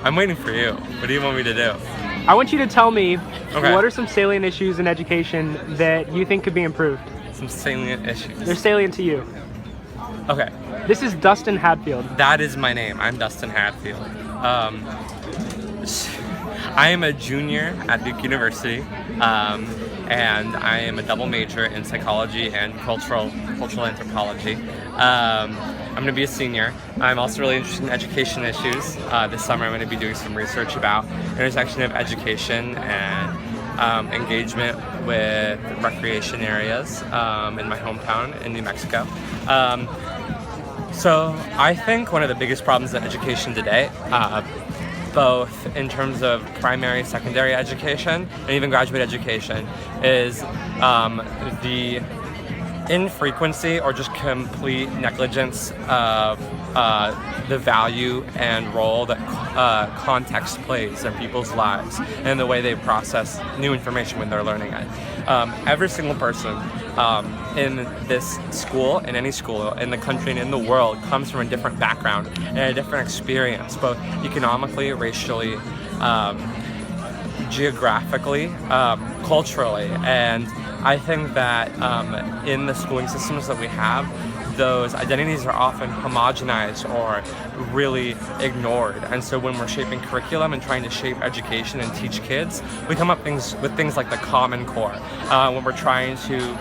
I'm waiting for you. What do you want me to do? I want you to tell me Okay. what are some salient issues in education that you think could be improved. Some salient issues. They're salient to you. Okay. This is Dustin Hadfield. That is my name. I'm Dustin Hadfield. I am a junior at Duke University, and I am a double major in psychology and cultural anthropology. I'm going to be a senior. I'm also really interested in education issues. This summer I'm going to be doing some research about intersection of education and engagement with recreation areas in my hometown in New Mexico. So I think one of the biggest problems in education today, both in terms of primary, secondary education, and even graduate education, is the infrequency or just complete negligence of the value and role that context plays in people's lives and the way they process new information when they're learning it. Every single person in this school, in any school, in the country and in the world, comes from a different background and a different experience, both economically, racially, geographically, culturally, and I think that in the schooling systems that we have, those identities are often homogenized or really ignored. And so when we're shaping curriculum and trying to shape education and teach kids, we come up with things like the Common Core. When we're trying to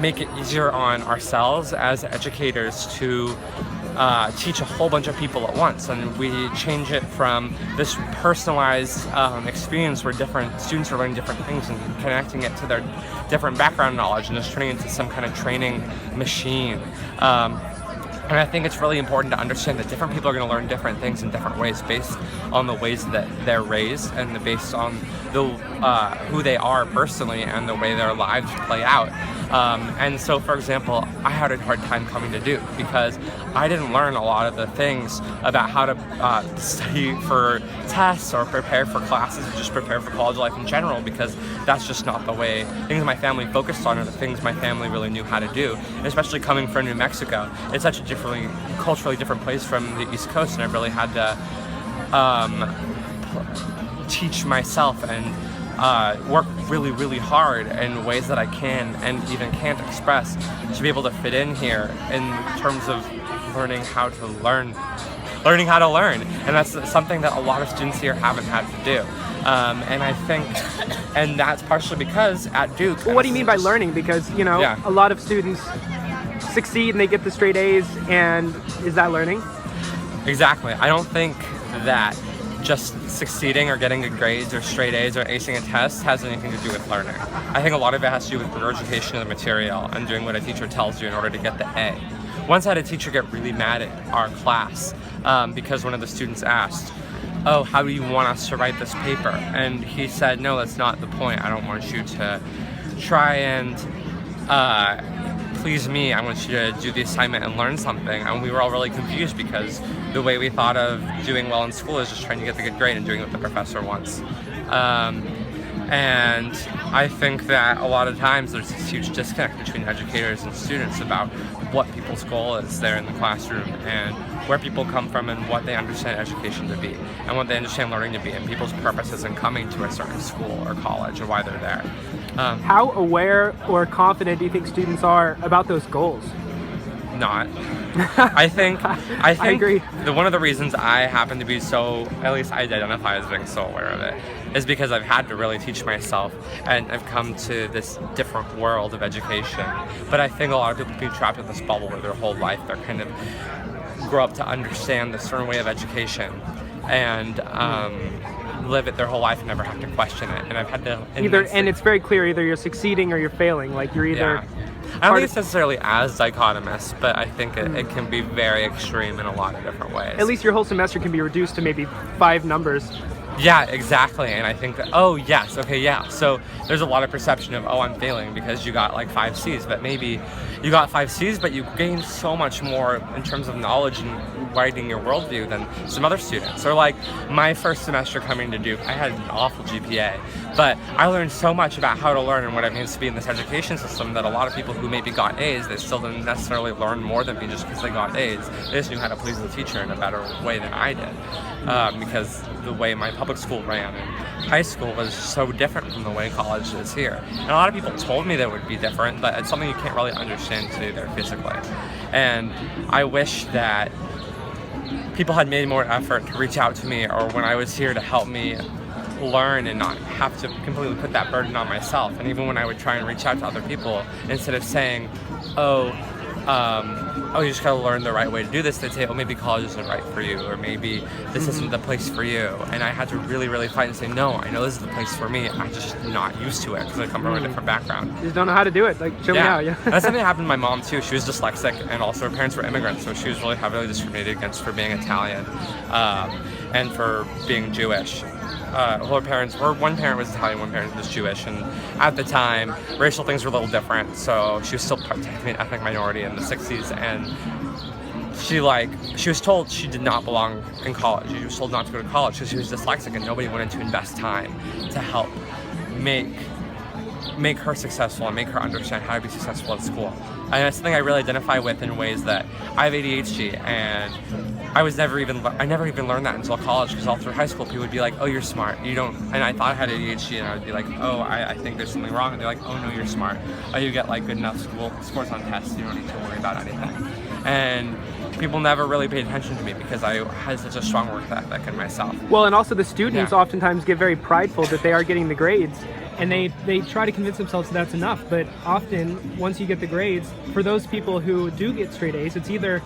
make it easier on ourselves as educators to teach a whole bunch of people at once, and we change it from this personalized experience where different students are learning different things and connecting it to their different background knowledge and just turning it into some kind of training machine. And I think it's really important to understand that different people are going to learn different things in different ways based on the ways that they're raised and based on the who they are personally and the way their lives play out. And so, for example, I had a hard time coming to Duke because I didn't learn a lot of the things about how to study for tests or prepare for classes or just prepare for college life in general, because that's just not the way things my family focused on or the things my family really knew how to do. And especially coming from New Mexico, it's such a culturally different place from the East Coast, and I really had to teach myself and work really, really hard in ways that I can and even can't express to be able to fit in here in terms of learning how to learn. And that's something that a lot of students here haven't had to do. And I think, and that's partially because at Duke... Well, what do you mean by learning? Because, a lot of students succeed and they get the straight A's, and is that learning? Exactly. I don't think that just succeeding or getting good grades or straight A's or acing a test has anything to do with learning. I think a lot of it has to do with regurgitation of the material and doing what a teacher tells you in order to get the A. Once I had a teacher get really mad at our class because one of the students asked, "Oh, how do you want us to write this paper?" And he said, "No, that's not the point. I don't want you to try and please me. I want you to do the assignment and learn something." And we were all really confused because the way we thought of doing well in school is just trying to get the good grade and doing what the professor wants. And I think that a lot of times there's this huge disconnect between educators and students about what people's goal is there in the classroom and where people come from and what they understand education to be and what they understand learning to be and people's purposes in coming to a certain school or college and why they're there. How aware or confident do you think students are about those goals? Not. I think I agree. One of the reasons I happen to be so, at least I identify as being so aware of it, is because I've had to really teach myself and I've come to this different world of education. But I think a lot of people be trapped in this bubble where their whole life they're kind of grow up to understand this certain way of education and live it their whole life and never have to question it. And I've had to and it's very clear, either you're succeeding or you're failing. Like you're either... Yeah. I don't think it's necessarily as dichotomous, but I think it can be very extreme in a lot of different ways. At least your whole semester can be reduced to maybe 5 numbers. Yeah, exactly. And I think that, oh, yes, okay, yeah. So there's a lot of perception of, oh, I'm failing because you got like 5 C's, but maybe you got 5 C's, but you gained so much more in terms of knowledge and widening your worldview than some other students. Or like my first semester coming to Duke, I had an awful GPA, but I learned so much about how to learn and what it means to be in this education system that a lot of people who maybe got A's, they still didn't necessarily learn more than me just because they got A's. They just knew how to please the teacher in a better way than I did, because the way my public school ran in high school was so different from the way college is here. And a lot of people told me that it would be different, but it's something you can't really understand until you're there physically. And I wish that people had made more effort to reach out to me, or when I was here to help me learn and not have to completely put that burden on myself. And even when I would try and reach out to other people, instead of saying, oh, you just gotta learn the right way to do this, they'd say, oh, maybe college isn't right for you, or maybe this isn't the place for you. And I had to really, really fight and say, no, I know this is the place for me. I'm just not used to it because I come from a different background. You just don't know how to do it. Like, show me how. Yeah. That's something that happened to my mom too. She was dyslexic, and also her parents were immigrants, so she was really heavily discriminated against for being Italian, and for being Jewish. Her parents, or one parent was Italian, one parent was Jewish, and at the time, racial things were a little different, so she was still technically an ethnic minority in the 60s, and she was told she did not belong in college. She was told not to go to college because she was dyslexic, and nobody wanted to invest time to help make her successful and make her understand how to be successful at school. And that's something I really identify with in ways that I have ADHD, and I never even learned that until college, because all through high school people would be like, oh, you're smart, you don't, and I thought I had ADHD, and I would be like, oh, I think there's something wrong, and they're like, oh no, you're smart, oh, you get like good enough scores on tests, you don't need to worry about anything. And people never really paid attention to me because I had such a strong work ethic in myself. Well, and also the students oftentimes get very prideful that they are getting the grades, and they try to convince themselves that's enough. But often, once you get the grades, for those people who do get straight A's, it's either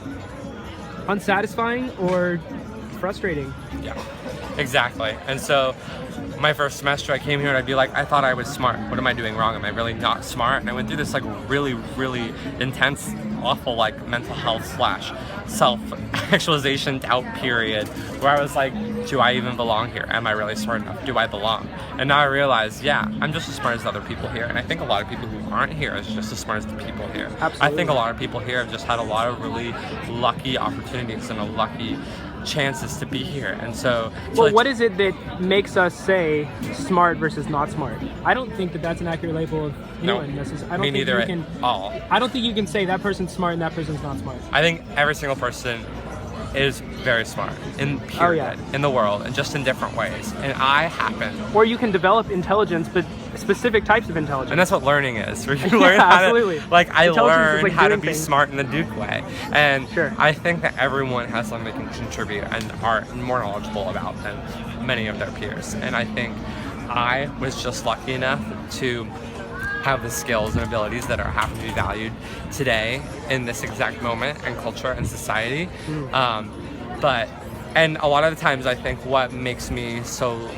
unsatisfying or frustrating. Yeah, exactly. And so my first semester I came here and I'd be like, I thought I was smart. What am I doing wrong? Am I really not smart? And I went through this like really, really intense, awful like mental health / self-actualization doubt period where I was like, do I even belong here? Am I really smart enough? Do I belong? And now I realize, yeah, I'm just as smart as other people here. And I think a lot of people who aren't here is just as smart as the people here. Absolutely. I think a lot of people here have just had a lot of really lucky opportunities and a lucky chances to be here. And so well, what is it that makes us say smart versus not smart? I don't think that that's an accurate label of anyone. Me neither at all. I don't think you can say that person's smart and that person's not smart. I think every single person is very smart in period in the world, and just in different ways. And I happen. Or you can develop intelligence, but specific types of intelligence. And that's what learning is. Where you learn how absolutely. to, like, I learned how to be smart in the Duke way. And sure. I think that everyone has something they can contribute and are more knowledgeable about than many of their peers. And I think I was just lucky enough to have the skills and abilities that are happen to be valued today in this exact moment in culture and society. And a lot of the times I think what makes me so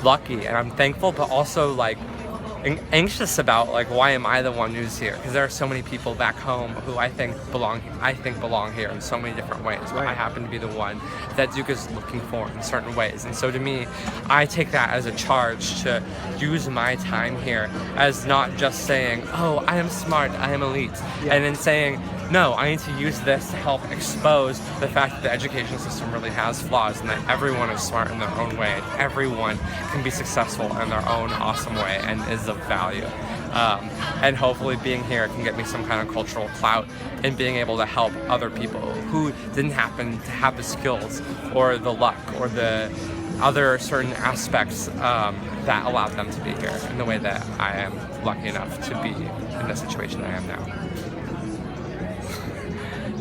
lucky, and I'm thankful, but also like anxious about like, why am I the one who's here? Because there are so many people back home who I think belong here in so many different ways, but I happen to be the one that Duke is looking for in certain ways. And so to me, I take that as a charge to use my time here as not just saying, oh, I am smart, I am elite, and then saying, no, I need to use this to help expose the fact that the education system really has flaws, and that everyone is smart in their own way, and everyone can be successful in their own awesome way and is of value. And hopefully being here can get me some kind of cultural clout in being able to help other people who didn't happen to have the skills or the luck or the other certain aspects that allowed them to be here in the way that I am lucky enough to be in the situation I am now.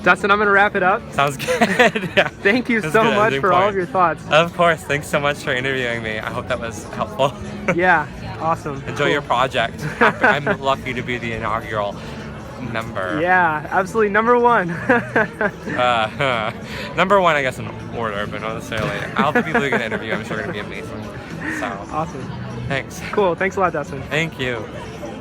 Dustin, I'm going to wrap it up. Sounds good. Yeah. Thank you so much for all of your thoughts. Of course. Thanks so much for interviewing me. I hope that was helpful. Yeah. Awesome. Enjoy your project. I'm lucky to be the inaugural member. Yeah, absolutely. Number one. Number one, I guess, in order, but not necessarily. All the people who can interview, I'm sure, are going to be amazing. So awesome. Thanks. Cool. Thanks a lot, Dustin. Thank you.